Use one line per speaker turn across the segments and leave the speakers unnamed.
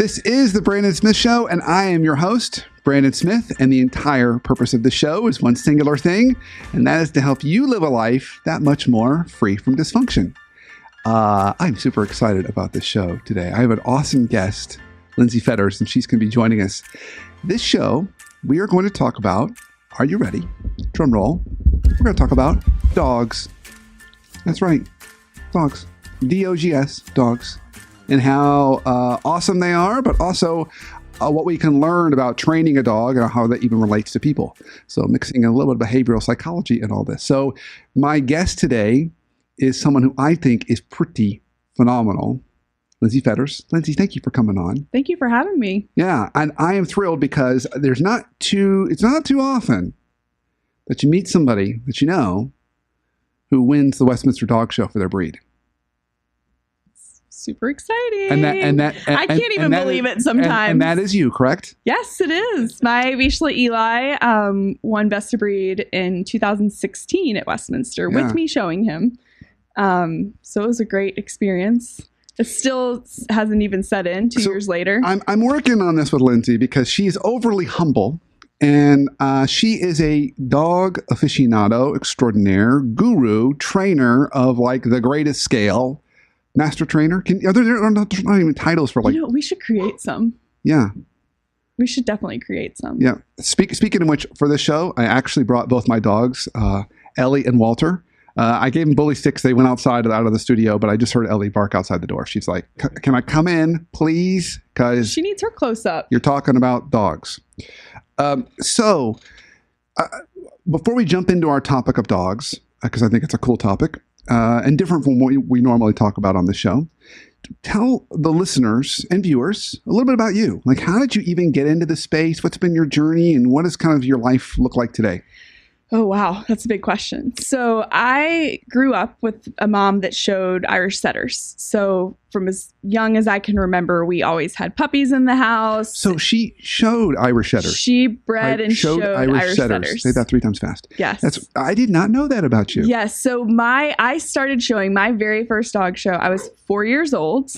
This is the Brandon Smith Show, and I am your host, Brandon Smith, and the entire purpose of the show is one singular thing, and that is to help you live a life that much more free from dysfunction. I'm super excited about this show today. I have an awesome guest, Lindsay Fetters, and she's going to be joining us. This show, we are going to talk about, are you ready? Drum roll. We're going to talk about dogs. That's right, dogs. D-O-G-S, dogs. And how awesome they are, but also what we can learn about training a dog and how that even relates to people. So mixing a little bit of behavioral psychology and all this. So my guest today is someone who I think is pretty phenomenal, Lindsay Fetters. Lindsay, thank you for coming on.
Thank you for having me.
Yeah, and I am thrilled because it's not too often that you meet somebody that you know who wins the Westminster Dog Show for their breed.
Super exciting.
I
can't even believe it sometimes.
And that is you, correct?
Yes, it is. My Vizsla Eli won Best of Breed in 2016 at Westminster with me showing him. So it was a great experience. It still hasn't even set in 2 years later.
I'm working on this with Lindsay because she's overly humble. And she is a dog aficionado extraordinaire, guru, trainer of like the greatest scale. Master trainer? There's not even titles for like...
we should create some.
Yeah.
We should definitely create some.
Yeah. Speaking of which, for this show, I actually brought both my dogs, Ellie and Walter. I gave them bully sticks. They went out of the studio, but I just heard Ellie bark outside the door. She's like, can I come in, please? Because
she needs her close-up.
You're talking about dogs. So before we jump into our topic of dogs, because I think it's a cool topic, and different from what we normally talk about on the show, tell the listeners and viewers a little bit about you. Like, how did you even get into the space? What's been your journey, and what does kind of your life look like today?
Oh, wow. That's a big question. So I grew up with a mom that showed Irish setters. So from as young as I can remember, we always had puppies in the house.
So she showed Irish setters.
She bred and showed Irish setters.
Say that 3 times fast.
Yes.
I did not know that about you.
Yes. So I started showing my very first dog show. I was 4 years old.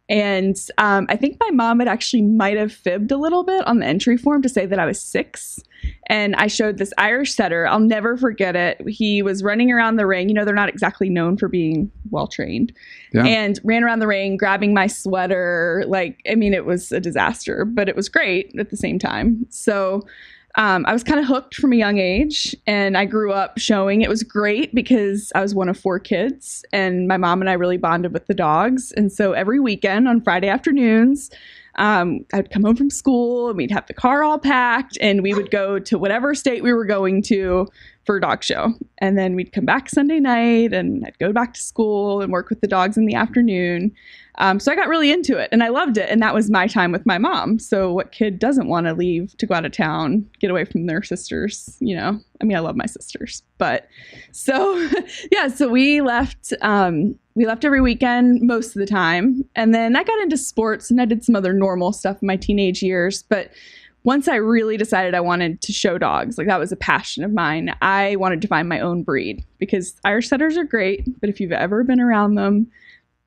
And I think my mom might have fibbed a little bit on the entry form to say that I was 6. And I showed this Irish setter. I'll never forget it. He was running around the ring. They're not exactly known for being well-trained. Yeah. And ran around the ring, grabbing my sweater. It was a disaster, but it was great at the same time. So I was kind of hooked from a young age, and I grew up showing. It was great because I was one of 4 kids, and my mom and I really bonded with the dogs. And so every weekend on Friday afternoons, I'd come home from school and we'd have the car all packed and we would go to whatever state we were going to for a dog show. And then we'd come back Sunday night and I'd go back to school and work with the dogs in the afternoon. So I got really into it and I loved it. And that was my time with my mom. So what kid doesn't want to leave to go out of town, get away from their sisters? I love my sisters, but so we left every weekend most of the time. And then I got into sports and I did some other normal stuff in my teenage years. But once I really decided I wanted to show dogs, that was a passion of mine, I wanted to find my own breed because Irish setters are great. But if you've ever been around them,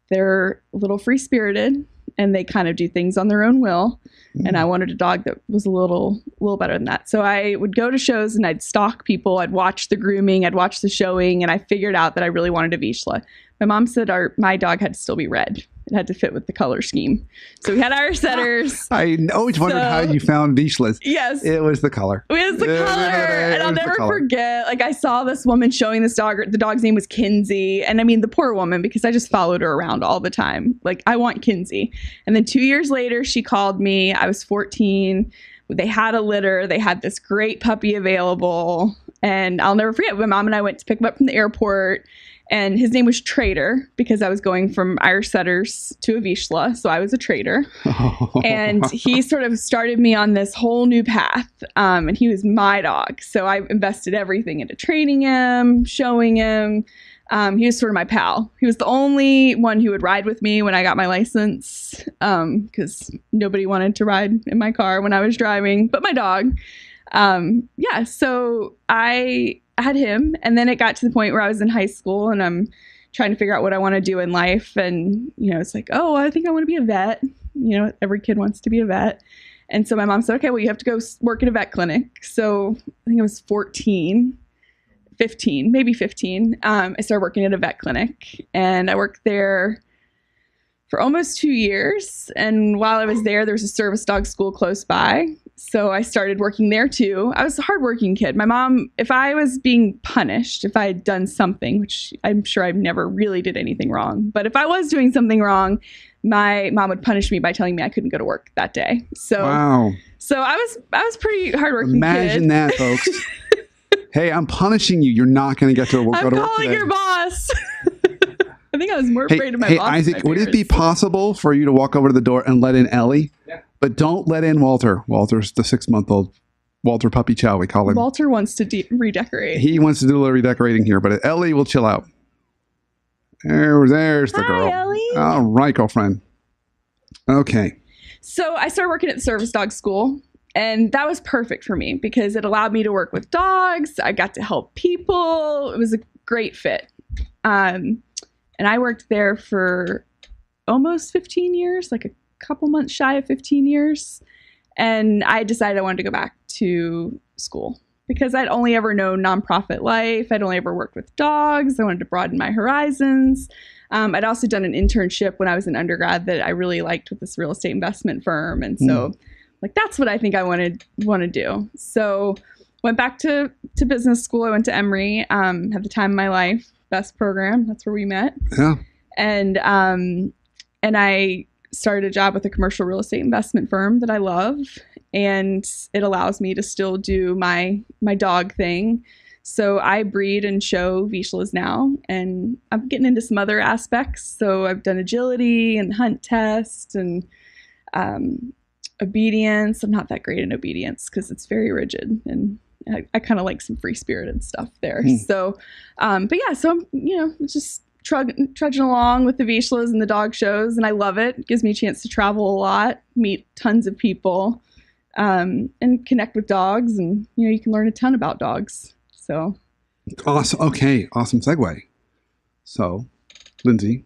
they're a little free-spirited and they kind of do things on their own will. And I wanted a dog that was a little better than that. So I would go to shows and I'd stalk people. I'd watch the grooming. I'd watch the showing. And I figured out that I really wanted a Vizsla. My mom said my dog had to still be red. It had to fit with the color scheme. So we had Irish setters.
I always wondered how you found Vizslas.
Yes.
It was the color.
It was the color. And I'll never forget, I saw this woman showing this dog. The dog's name was Kinsey. And the poor woman, because I just followed her around all the time. I want Kinsey. And then 2 years later, she called me. I was 14. They had a litter. They had this great puppy available. And I'll never forget, my mom and I went to pick him up from the airport. And his name was Trader because I was going from Irish setters to a Vizsla. So I was a trader. And he sort of started me on this whole new path. And he was my dog. So I invested everything into training him, showing him. He was sort of my pal. He was the only one who would ride with me when I got my license because nobody wanted to ride in my car when I was driving, but my dog. So I had him, and then it got to the point where I was in high school and I'm trying to figure out what I want to do in life. And, it's I think I want to be a vet. Every kid wants to be a vet. And so my mom said, okay, well, you have to go work at a vet clinic. So I think I was 15, maybe 15. I started working at a vet clinic, and I worked there for almost 2 years. And while I was there was a service dog school close by. So I started working there too. I was a hardworking kid. My mom, if I was being punished, if I had done something, which I'm sure I never really did anything wrong, but if I was doing something wrong, my mom would punish me by telling me I couldn't go to work that day. So,
wow.
So I was pretty hardworking.
Imagine
kid.
that, folks. Hey, I'm punishing you. You're not going to get to work.
I'm calling your boss. I think I was more afraid of my boss.
Hey, Isaac, would it be possible for you to walk over to the door and let in Ellie? Yeah. But don't let in Walter. Walter's the 6-month-old. Walter Puppy Chow, we call him.
Walter wants to redecorate.
He wants to do a little redecorating here, but Ellie will chill out. There's the girl.
Hi, Ellie.
All right, girlfriend. Okay.
So I started working at the service dog school, and that was perfect for me because it allowed me to work with dogs. I got to help people. It was a great fit. And I worked there for almost 15 years, like a couple months shy of 15 years. And I decided I wanted to go back to school because I'd only ever known nonprofit life. I'd only ever worked with dogs. I wanted to broaden my horizons. I'd also done an internship when I was an undergrad that I really liked with this real estate investment firm. And so that's what I think I want to do. So went back to business school. I went to Emory, had the time of my life. Best program. That's where we met.
Yeah.
And I started a job with a commercial real estate investment firm that I love, and it allows me to still do my dog thing. So I breed and show Vizslas now, and I'm getting into some other aspects. So I've done agility and hunt test and obedience. I'm not that great in obedience because it's very rigid, and I kind of like some free-spirited stuff there. So, but yeah, so I'm, just trudging along with the Vizslas and the dog shows, and I love it. It gives me a chance to travel a lot, meet tons of people, and connect with dogs, and, you can learn a ton about dogs. So.
Awesome. Okay. Awesome segue. So, Lindsay,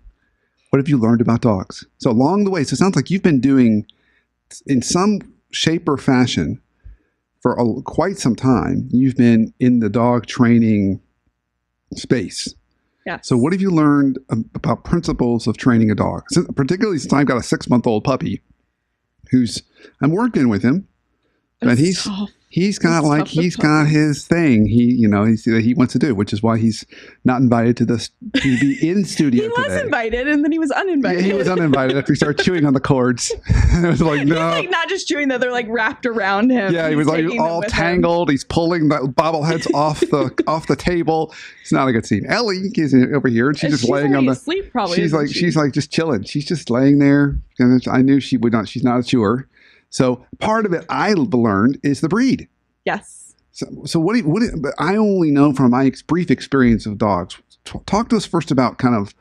what have you learned about dogs? So along the way, so it sounds like you've been doing in some shape or fashion for quite some time. You've been in the dog training space.
Yeah.
So what have you learned about principles of training a dog? Particularly since I've got a 6-month-old puppy I'm working with him, but he's got his thing. He wants to do, which is why he's not invited to be in studio today.
He was invited, and then he was uninvited.
Yeah, he was uninvited after he started chewing on the cords. It was like, no.
He's not just chewing, though. They're wrapped around him.
Yeah, he was all tangled. He's pulling the bobbleheads off the table. It's not a good scene. Ellie is over here, and she's just laying on the
sleep. Probably
she's just chilling. She's just laying there. And I knew she would not. She's not a chewer. So part of it I learned is the breed.
Yes.
So what I only know from my brief experience of dogs. Talk to us first about kind of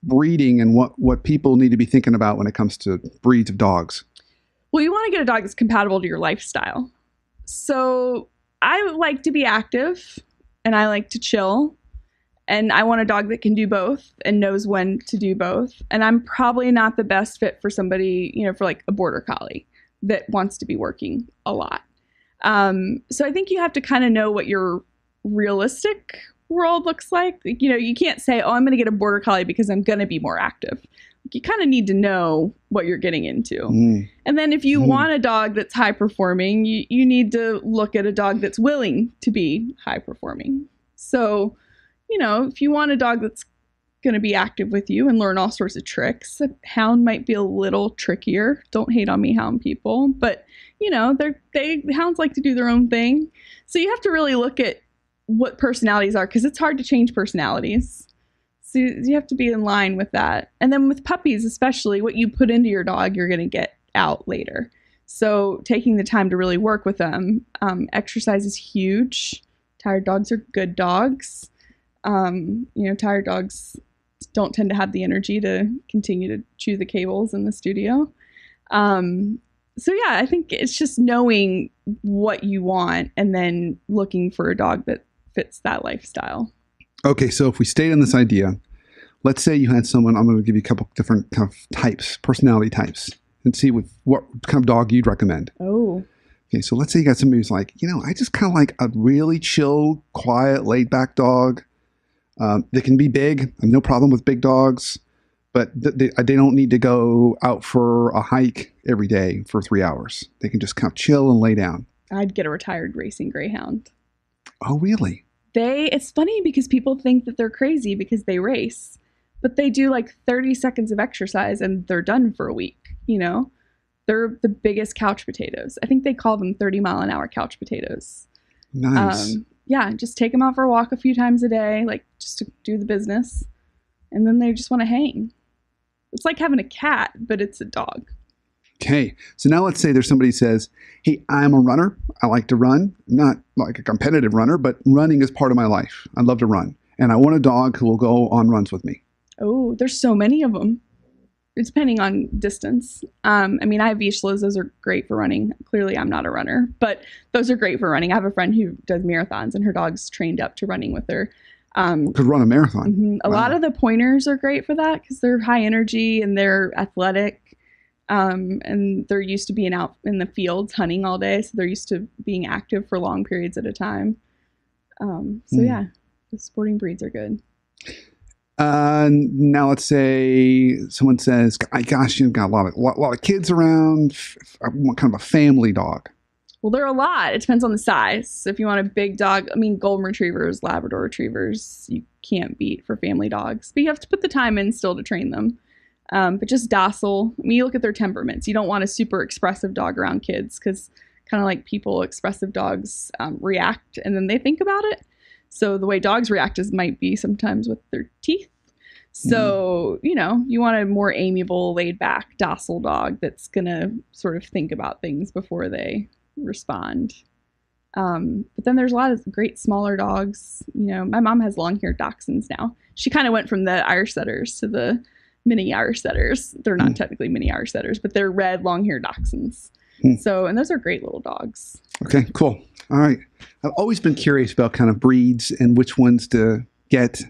breeding and what people need to be thinking about when it comes to breeds of dogs.
Well, you want to get a dog that's compatible to your lifestyle. So I like to be active, and I like to chill, and I want a dog that can do both and knows when to do both. And I'm probably not the best fit for somebody, for a border collie that wants to be working a lot. So I think you have to kind of know what your realistic world looks like. You can't say, oh, I'm going to get a border collie because I'm going to be more active. You kind of need to know what you're getting into. And then if you want a dog that's high performing, you need to look at a dog that's willing to be high performing. So, if you want a dog that's going to be active with you and learn all sorts of tricks, a hound might be a little trickier. Don't hate on me, hound people, but hounds like to do their own thing. So you have to really look at what personalities are, because it's hard to change personalities. So you have to be in line with that. And then with puppies, especially, what you put into your dog, you're going to get out later. So taking the time to really work with them. Exercise is huge. Tired dogs are good dogs. Tired dogs don't tend to have the energy to continue to chew the cables in the studio. So yeah, I think it's just knowing what you want and then looking for a dog that fits that lifestyle.
Okay, so if we stayed on this idea, let's say you had someone, I'm going to give you a couple different kind of types, personality types. and see what kind of dog you'd recommend.
Oh.
Okay, so let's say you got somebody who's like, I just kind of like a really chill, quiet, laid-back dog. They can be big. I have no problem with big dogs, but they don't need to go out for a hike every day for 3 hours. They can just kind of chill and lay down.
I'd get a retired racing greyhound.
Oh, really?
It's funny because people think that they're crazy because they race, but they do like 30 seconds of exercise and they're done for a week, They're the biggest couch potatoes. I think they call them 30-mile-an-hour couch potatoes.
Nice.
Yeah, just take them out for a walk a few times a day, like just to do the business. And then they just want to hang. It's like having a cat, but it's a dog.
Okay. So now let's say there's somebody who says, hey, I'm a runner. I like to run. Not like a competitive runner, but running is part of my life. I love to run. And I want a dog who will go on runs with me.
Oh, there's so many of them. It's depending on distance. I have Vizslas. Those are great for running. Clearly, I'm not a runner, but those are great for running. I have a friend who does marathons, and her dog's trained up to running with her.
Could run a marathon.
Mm-hmm. A lot of the pointers are great for that because they're high energy and they're athletic, and they're used to being out in the fields hunting all day, so they're used to being active for long periods at a time. Yeah, the sporting breeds are good.
Now let's say someone says, gosh, you've got a lot of kids around. I want kind of a family dog.
Well, there are a lot. It depends on the size. So if you want a big dog, golden retrievers, Labrador retrievers, you can't beat for family dogs. But you have to put the time in still to train them. But just docile. You look at their temperaments. You don't want a super expressive dog around kids because kind of like people, expressive dogs react and then they think about it. So the way dogs react might be sometimes with their teeth. So, you want a more amiable, laid back, docile dog that's going to sort of think about things before they respond. But then there's a lot of great smaller dogs. My mom has long-haired dachshunds now. She kind of went from the Irish setters to the mini Irish setters. They're not technically mini Irish setters, but they're red long-haired dachshunds. And those are great little dogs.
Okay, cool. All right. I've always been curious about kind of breeds and which ones to get.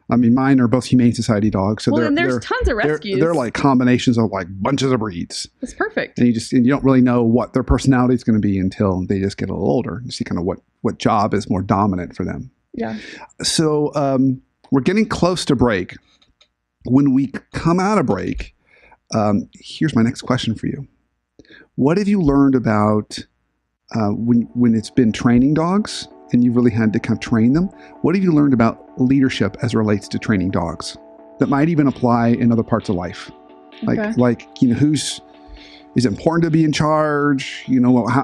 Mine are both Humane Society dogs. So
there's tons of rescues.
They're like combinations of like bunches of breeds.
That's perfect.
And you don't really know what their personality is going to be until they just get a little older. You see kind of what job is more dominant for them.
Yeah.
So we're getting close to break. When we come out of break, here's my next question for you. What have you learned about when it's been training dogs and you really had to kind of train them? What have you learned about leadership as it relates to training dogs that might even apply in other parts of life? Like is it important to be in charge?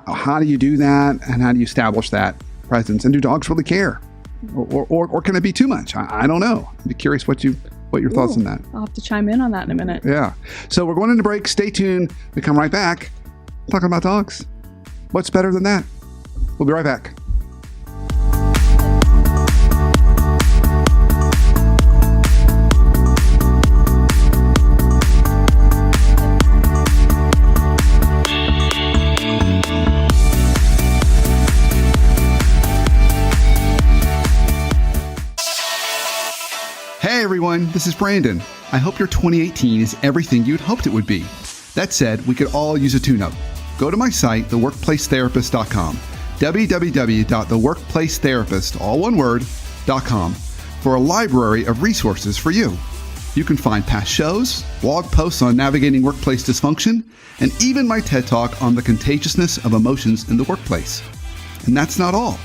How do you do that? And how do you establish that presence? And do dogs really care? Or can it be too much? I don't know. I'd be curious what your thoughts on that.
I'll have to chime in on that in a minute.
Yeah. So we're going into break. Stay tuned. We come right back talking about dogs. What's better than that? We'll be right back. Hey everyone, this is Brandon. I hope your 2018 is everything you'd hoped it would be. That said, we could all use a tune-up. Go to my site, theworkplacetherapist.com, www.theworkplacetherapist, all one word, .com, for a library of resources for you. You can find past shows, blog posts on navigating workplace dysfunction, and even my TED Talk on the contagiousness of emotions in the workplace. And that's not all.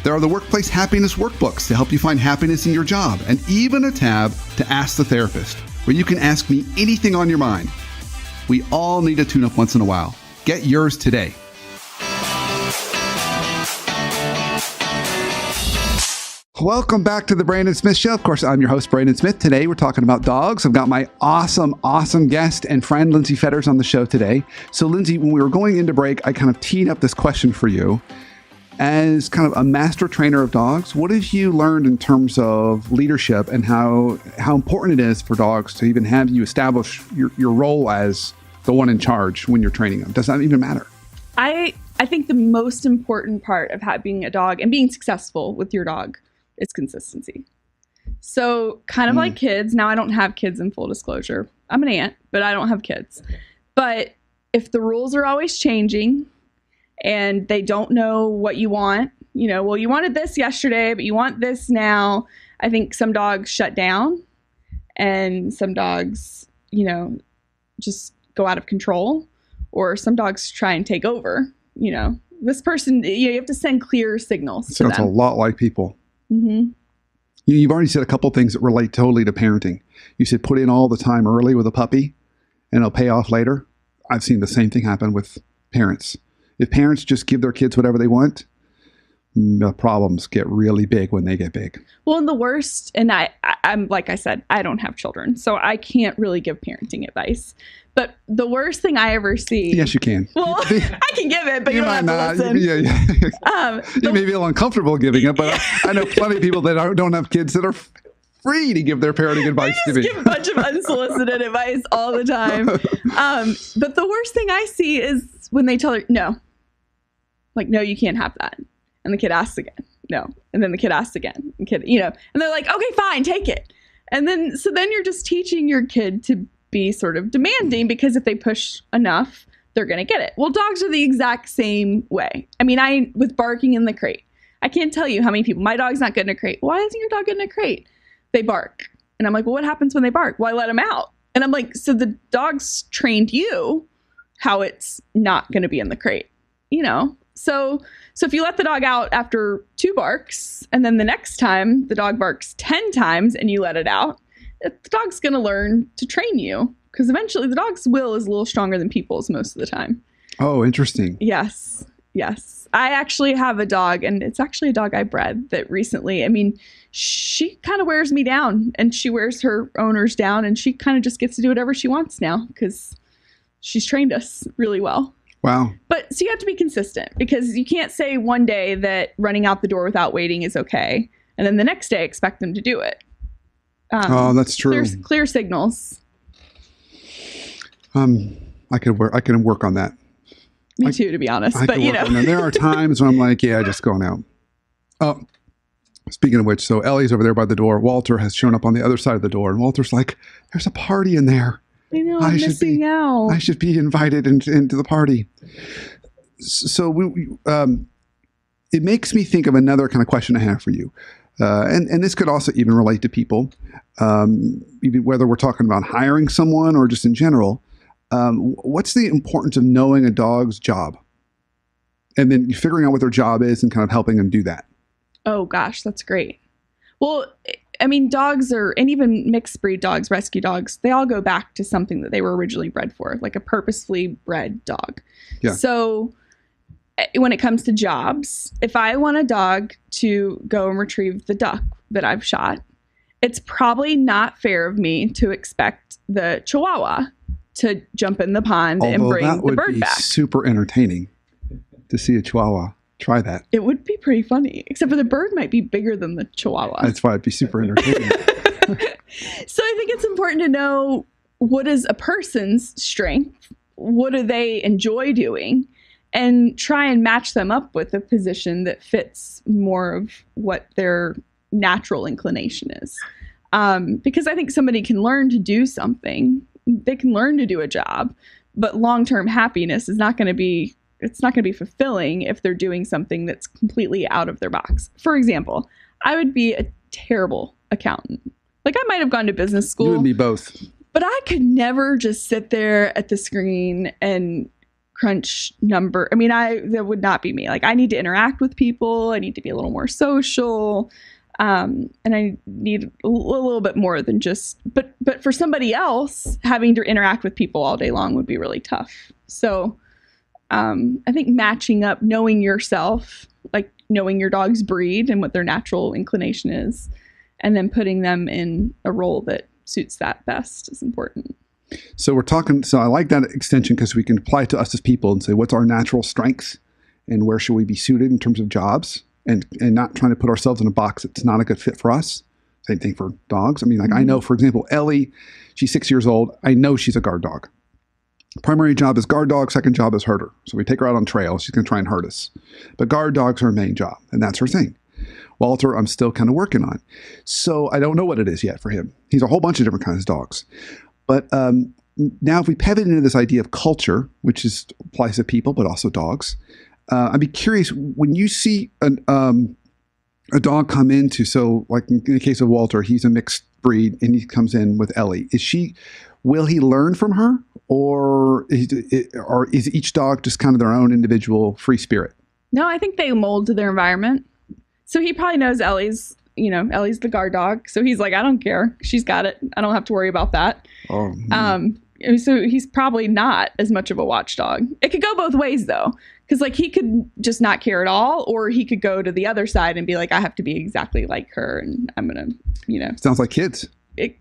There are the Workplace Happiness Workbooks to help you find happiness in your job, and even a tab to Ask the Therapist, where you can ask me anything on your mind. We all need a tune-up once in a while. Get yours today. Welcome back to the Brandon Smith Show. Of course, I'm your host, Brandon Smith. Today, we're talking about dogs. I've got my awesome guest and friend, Lindsay Fetters, on the show today. So, Lindsay, when we were going into break, I kind of teed up this question for you. As kind of a master trainer of dogs, what have you learned in terms of leadership and how important it is for dogs to even have you establish your role as the one in charge when you're training them? Does that even matter?
I think the most important part of being a dog and being successful with your dog is consistency. So kind of like kids. Now, I don't have kids, in full disclosure. I'm an aunt, but I don't have kids. But if the rules are always changing and they don't know what you want, well, you wanted this yesterday, but you want this now. I think some dogs shut down and some dogs, just go out of control, or some dogs try and take over. This person, you have to send clear signals to them.
Sounds a lot like people.
Mm-hmm.
You've already said a couple things that relate totally to parenting. You said put in all the time early with a puppy and it'll pay off later. I've seen the same thing happen with parents. If parents just give their kids whatever they want, the problems get really big when they get big.
Well, and the worst, and I'm like I said, I don't have children, so I can't really give parenting advice. But the worst thing I ever see.
Yes, you can.
Well, I can give it, but you don't have to listen.
Yeah. You may feel uncomfortable giving it, but I know plenty of people that don't have kids that are free to give their parenting advice to me.
Give a bunch of unsolicited advice all the time. But the worst thing I see is when they tell her no. Like, no, you can't have that. And the kid asks again, no. And then the kid asks again, and they're like, okay, fine, take it. And then you're just teaching your kid to be sort of demanding, because if they push enough, they're going to get it. Well, dogs are the exact same way. I mean, with barking in the crate, I can't tell you how many people, my dog's not good in a crate. Why isn't your dog good in a crate? They bark. And I'm like, well, what happens when they bark? Well, I let them out. And I'm like, so the dog's trained you how it's not going to be in the crate, So if you let the dog out after 2 barks, and then the next time the dog barks 10 times and you let it out, the dog's going to learn to train you, because eventually the dog's will is a little stronger than people's most of the time.
Oh, interesting.
Yes. I actually have a dog, and it's actually a dog I bred that recently, she kind of wears me down, and she wears her owners down, and she kind of just gets to do whatever she wants now because she's trained us really well.
Wow.
But so you have to be consistent, because you can't say one day that running out the door without waiting is okay, and then the next day expect them to do it.
That's true.
Clear signals.
I can work on that.
Me too, to be honest. But
there are times when I'm like, yeah, just going out. Oh, speaking of which, so Ellie's over there by the door. Walter has shown up on the other side of the door, and Walter's like, "There's a party in there.
I know, I'm missing out.
I should be invited into the party." So it makes me think of another kind of question I have for you. And this could also even relate to people, even whether we're talking about hiring someone or just in general. What's the importance of knowing a dog's job? And then figuring out what their job is and kind of helping them do that.
Oh, gosh, that's great. Well, dogs and even mixed breed dogs, rescue dogs, they all go back to something that they were originally bred for, like a purposefully bred dog. Yeah. So when it comes to jobs, if I want a dog to go and retrieve the duck that I've shot, it's probably not fair of me to expect the Chihuahua to jump in the pond and bring the bird back. That would be
super entertaining to see a Chihuahua. Try that.
It would be pretty funny, except for the bird might be bigger than the Chihuahua.
That's why it'd be super entertaining.
So I think it's important to know, what is a person's strength? What do they enjoy doing? And try and match them up with a position that fits more of what their natural inclination is. Because I think somebody can learn to do something. They can learn to do a job, but long-term happiness is not going to be fulfilling if they're doing something that's completely out of their box. For example, I would be a terrible accountant. Like, I might have gone to business school.
You would be both.
But I could never just sit there at the screen and crunch number. That would not be me. Like, I need to interact with people. I need to be a little more social. And I need a little bit more than just, but for somebody else, having to interact with people all day long would be really tough. So, I think matching up, knowing yourself, like knowing your dog's breed and what their natural inclination is, and then putting them in a role that suits that best is important.
So I like that extension, because we can apply it to us as people and say, what's our natural strengths and where should we be suited in terms of jobs, and not trying to put ourselves in a box that's not a good fit for us. Same thing for dogs. I know, for example, Ellie, she's 6 years old. I know she's a guard dog. Primary job is guard dog. Second job is herder. So we take her out on trail. She's going to try and herd us. But guard dog's her main job, and that's her thing. Walter, I'm still kind of working on. So I don't know what it is yet for him. He's a whole bunch of different kinds of dogs. But now if we pivot into this idea of culture, which applies to people, but also dogs, I'd be curious, when you see a dog come into, so like in the case of Walter, he's a mixed breed and he comes in with Ellie. Will he learn from her, or is each dog just kind of their own individual free spirit?
No, I think they mold to their environment. So he probably knows Ellie's the guard dog. So he's like, I don't care. She's got it. I don't have to worry about that.
Oh,
so he's probably not as much of a watchdog. It could go both ways though. Because like he could just not care at all, or he could go to the other side and be like, I have to be exactly like her, and I'm gonna,
Sounds like kids.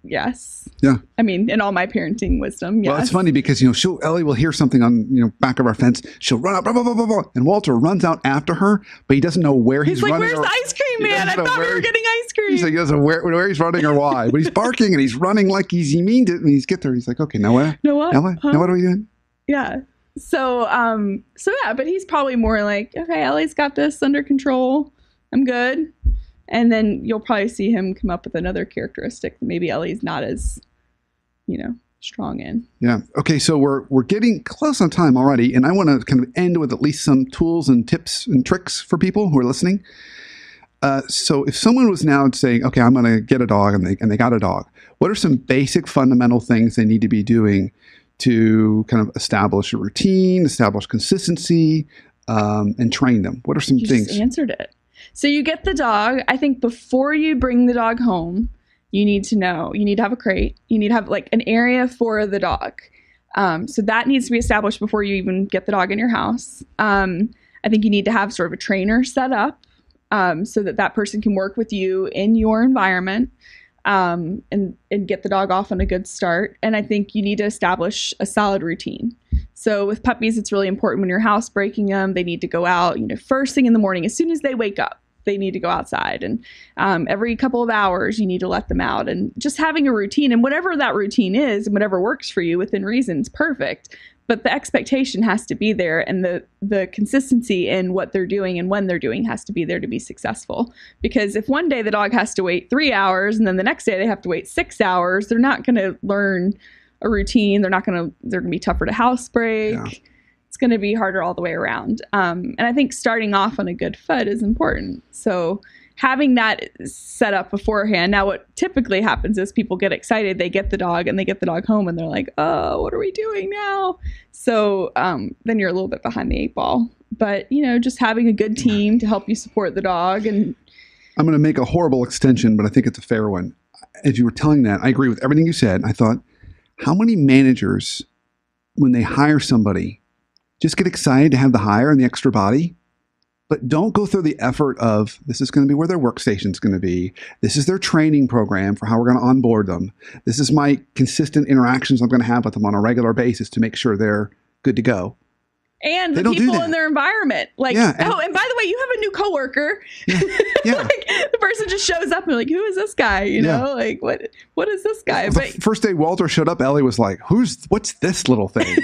Yes.
Yeah.
I mean, in all my parenting wisdom. Yes.
Well, it's funny because Ellie will hear something on back of our fence. She'll run up, blah, blah, blah, blah, blah, and Walter runs out after her, but he doesn't know where he's running.
He's like, "Where's the ice cream, man? I thought we were getting ice cream."
He's like, he doesn't know where he's running or why, but he's barking and he's running like he means it, and he's get there. He's like, okay, now what?
Now what?
Now what are we doing?
Yeah. So yeah, but he's probably more like, okay, Ellie's got this under control. I'm good. And then you'll probably see him come up with another characteristic that maybe Ellie's not as, strong in. Yeah.
Okay. So we're getting close on time already, and I want to kind of end with at least some tools and tips and tricks for people who are listening. So if someone was now saying, okay, I'm going to get a dog, and they got a dog, what are some basic fundamental things they need to be doing to kind of establish a routine, establish consistency, and train them? What are some things?
You just answered it. So you get the dog. I think before you bring the dog home, you need to have a crate. You need to have like an area for the dog. So that needs to be established before you even get the dog in your house. I think you need to have sort of a trainer set up so that person can work with you in your environment. And get the dog off on a good start. And I think you need to establish a solid routine. So with puppies, it's really important when you're housebreaking them, they need to go out, first thing in the morning, as soon as they wake up, they need to go outside. And every couple of hours, you need to let them out. And just having a routine, and whatever that routine is, and whatever works for you within reason is perfect. But the expectation has to be there, and the consistency in what they're doing and when they're doing has to be there to be successful. Because if one day the dog has to wait 3 hours and then the next day they have to wait 6 hours, they're not going to learn a routine. They're going to be tougher to housebreak. Yeah. It's going to be harder all the way around. And I think starting off on a good foot is important. So having that set up beforehand. Now, what typically happens is people get excited, they get the dog home and they're like, oh, what are we doing now? So then you're a little bit behind the 8 ball. But, just having a good team to help you support the dog. And
I'm going to make a horrible extension, but I think it's a fair one. As you were telling that, I agree with everything you said. I thought, how many managers, when they hire somebody, just get excited to have the hire and the extra body, but don't go through the effort of, this is going to be where their workstation is going to be. This is their training program for how we're going to onboard them. This is my consistent interactions I'm going to have with them on a regular basis to make sure they're good to go.
And the people in their environment. Like, and by the way, you have a new coworker. Yeah. Like, the person just shows up and like, who is this guy? Like, what is this guy?
The first day Walter showed up, Ellie was like, what's this little thing?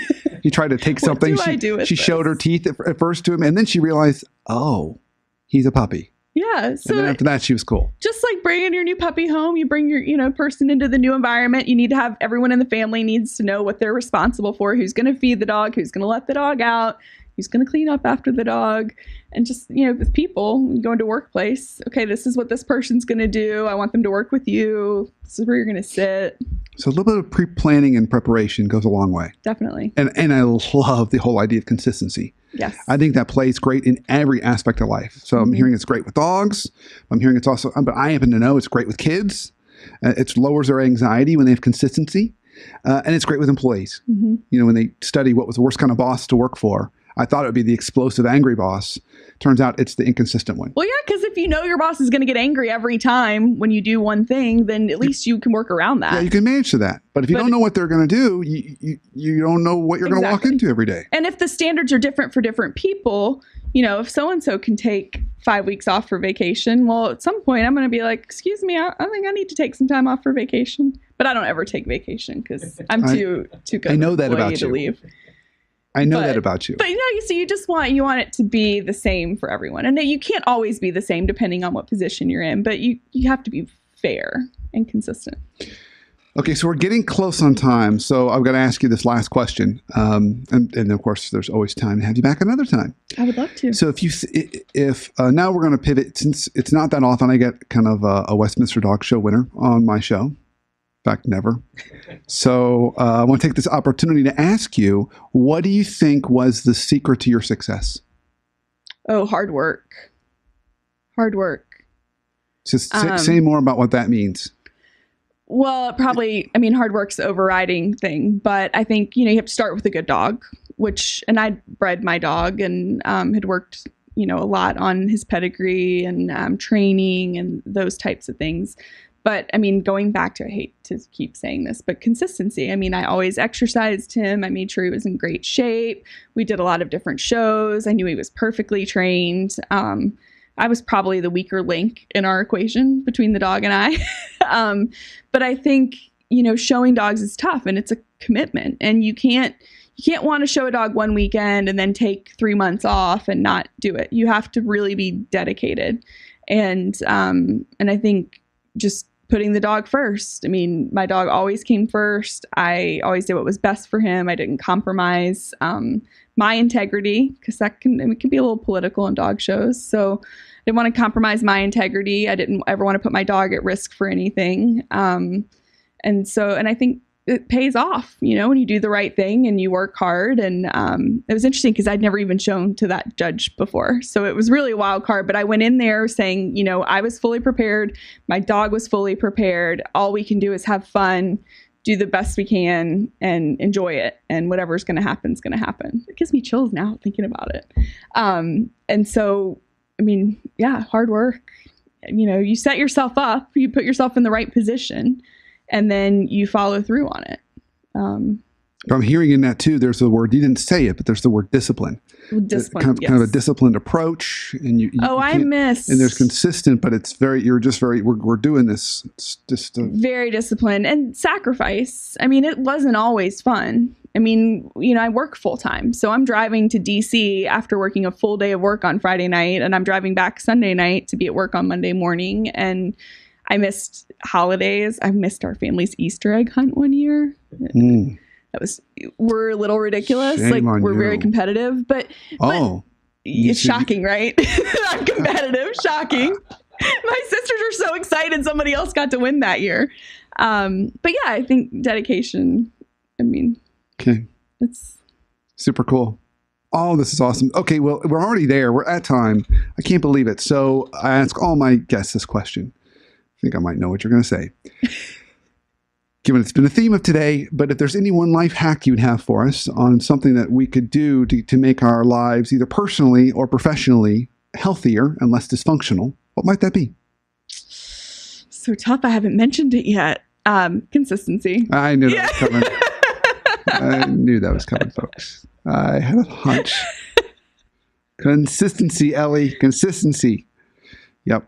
He tried to take something. She showed her teeth at first to him, and then she realized, oh, he's a puppy.
Yeah. So
and then after that, she was cool.
Just like bringing your new puppy home, you bring your person into the new environment. You need to have everyone in the family needs to know what they're responsible for. Who's going to feed the dog? Who's going to let the dog out? Who's going to clean up after the dog? And just, with people, you go into workplace. Okay, this is what this person's going to do. I want them to work with you. This is where you're going to sit.
So a little bit of pre-planning and preparation goes a long way.
Definitely.
And I love the whole idea of consistency.
Yes.
I think that plays great in every aspect of life. So I'm hearing it's great with dogs. I'm hearing it's also, but I happen to know it's great with kids. It lowers their anxiety when they have consistency. And it's great with employees. Mm-hmm. When they study what was the worst kind of boss to work for, I thought it would be the explosive, angry boss. Turns out it's the inconsistent one.
Well, yeah, because if you know your boss is going to get angry every time when you do one thing, then at least you can work around that.
Yeah, you can manage to that. But if you don't know what they're going to do, you don't know what you're going to walk into every day.
And if the standards are different for different people, if so-and-so can take 5 weeks off for vacation, well, at some point I'm going to be like, excuse me, I think I need to take some time off for vacation. But I don't ever take vacation because I'm too good
I know that about you.
To leave.
I know that about you.
But so you just want it to be the same for everyone. And you can't always be the same depending on what position you're in, but you have to be fair and consistent.
Okay, so we're getting close on time, so I've got to ask you this last question, and of course, there's always time to have you back another time.
I would love to.
So if now we're going to pivot, since it's not that often I get kind of a Westminster Dog Show winner on my show. In fact, never. So I want to take this opportunity to ask you, what do you think was the secret to your success?
Oh, hard work. Hard work.
Just say more about what that means.
Well, probably, I mean, hard work's the overriding thing, but I think, you have to start with a good dog, and I bred my dog and had worked, a lot on his pedigree and training and those types of things. But I mean, going back to, I hate to keep saying this, but consistency. I mean, I always exercised him. I made sure he was in great shape. We did a lot of different shows. I knew he was perfectly trained. I was probably the weaker link in our equation between the dog and I. But I think, showing dogs is tough and it's a commitment, and you can't want to show a dog one weekend and then take 3 months off and not do it. You have to really be dedicated. And I think just putting the dog first. I mean, my dog always came first. I always did what was best for him. I didn't compromise my integrity, because it can be a little political in dog shows. So I didn't want to compromise my integrity. I didn't ever want to put my dog at risk for anything. And I think it pays off, when you do the right thing and you work hard. And it was interesting because I'd never even shown to that judge before. So it was really a wild card. But I went in there saying, I was fully prepared. My dog was fully prepared. All we can do is have fun, do the best we can, and enjoy it. And whatever's going to happen is going to happen. It gives me chills now thinking about it. And so, I mean, yeah, hard work. You set yourself up, you put yourself in the right position, and then you follow through on it.
I'm hearing in that too, there's the word, you didn't say it, but there's the word discipline.
Discipline,
kind of a disciplined approach. And and there's consistent, but it's we're doing this. It's just
very disciplined and sacrifice. I mean, it wasn't always fun. I mean, I work full time, so I'm driving to DC after working a full day of work on Friday night, and I'm driving back Sunday night to be at work on Monday morning. And I missed holidays. I missed our family's Easter egg hunt one year. We're a little ridiculous. We're very competitive, but it's shocking, right? I'm competitive. Shocking. My sisters are so excited somebody else got to win that year. But yeah, I think dedication. I mean,
okay,
it's
super cool. Oh, this is awesome. Okay, well, we're already there. We're at time. I can't believe it. So I ask all my guests this question. I think I might know what you're going to say. Given it's been a theme of today, but if there's any one life hack you'd have for us on something that we could do to make our lives either personally or professionally healthier and less dysfunctional, what might that be?
So tough. I haven't mentioned it yet. Consistency.
I knew that was coming. I knew that was coming, folks. I had a hunch. Consistency, Ellie. Consistency. Yep.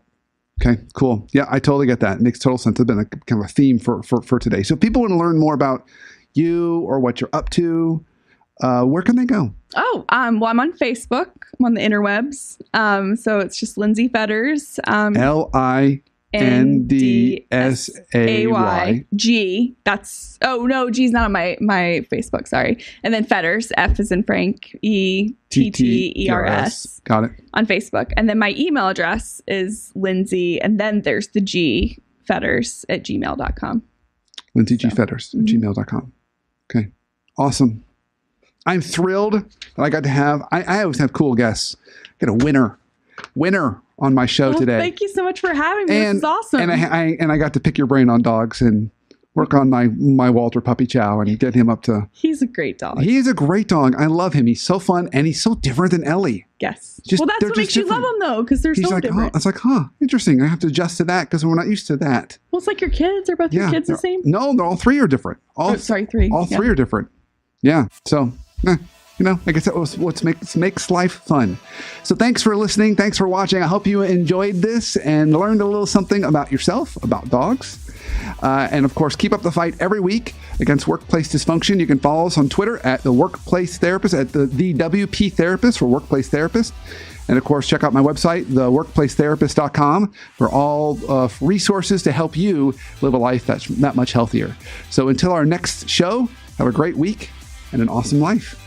Okay, cool. Yeah, I totally get that. It makes total sense. It's been a kind of a theme for today. So if people want to learn more about you or what you're up to, where can they go?
Well, I'm on Facebook. I'm on the interwebs. So it's just Lindsay Fetters. LINDSAY. G. G's not on my Facebook. Sorry. And then Fetters, F as in Frank, ETTERS.
Got it.
On Facebook. And then my email address is Lindsay, and then there's the G, Fetters @gmail.com.
Lindsay G. Fetters @gmail.com. Okay. Awesome. I'm thrilled that I got to have, I always have cool guests. I got a winner on my show today.
Thank you so much for having me. This is awesome.
And I got to pick your brain on dogs and work on my Walter Puppy Chow and get him up to.
He's a great dog.
He is a great dog. I love him. He's so fun and he's so different than Ellie.
Yes. Well, that's what makes you love him though, because they're so different.
It's like, interesting. I have to adjust to that because we're not used to that.
Well, it's like your kids. Are both your kids the same?
No, they're all three are different.
Three.
All three are different. Yeah. So. I guess that was what makes life fun. So thanks for listening. Thanks for watching. I hope you enjoyed this and learned a little something about yourself, about dogs. And of course, keep up the fight every week against workplace dysfunction. You can follow us on Twitter at The Workplace Therapist, at the WP Therapist for Workplace Therapist. And of course, check out my website, theworkplacetherapist.com, for all resources to help you live a life that's that much healthier. So until our next show, have a great week and an awesome life.